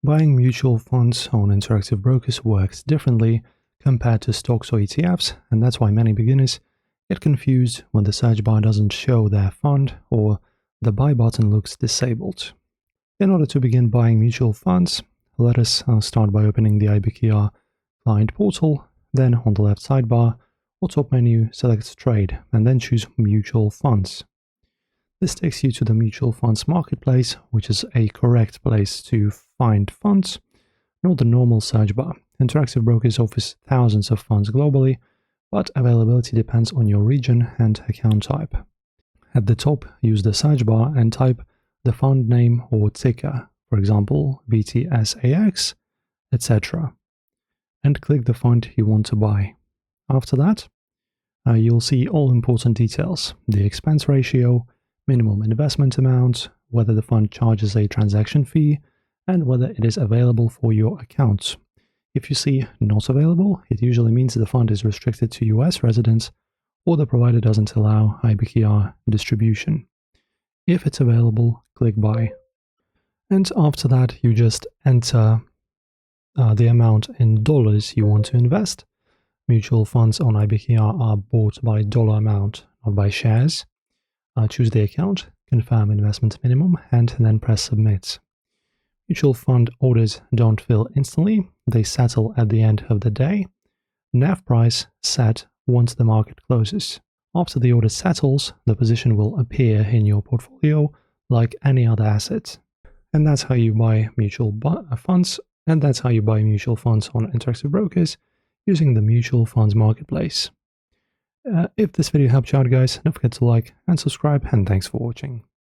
Buying mutual funds on Interactive Brokers works differently compared to stocks or ETFs, and that's why many beginners get confused when the search bar doesn't show their fund or the buy button looks disabled. In order to begin buying mutual funds, let us start by opening the IBKR client portal, then on the left sidebar or top menu, select Trade, and then choose Mutual Funds. This takes you to the Mutual Funds Marketplace, which is a correct place to find funds, not the normal search bar. Interactive Brokers offers thousands of funds globally, but availability depends on your region and account type. At the top, use the search bar and type the fund name or ticker, for example, VTSAX, etc., and click the fund you want to buy. After that, you'll see all important details: the expense ratio, minimum investment amount, whether the fund charges a transaction fee, and whether it is available for your account. If you see not available, it usually means the fund is restricted to US residents or the provider doesn't allow IBKR distribution. If it's available, click Buy. And after that, you just enter the amount in dollars you want to invest. Mutual funds on IBKR are bought by dollar amount, not by shares. Choose the account, confirm investment minimum, and then press Submit. Mutual fund orders don't fill instantly, they settle at the end of the day. NAV price set once the market closes. After the order settles, the position will appear in your portfolio like any other asset. And that's how you buy mutual funds, and that's how you buy mutual funds on Interactive Brokers using the Mutual Funds Marketplace. If this video helped you out, guys, don't forget to like and subscribe, and thanks for watching.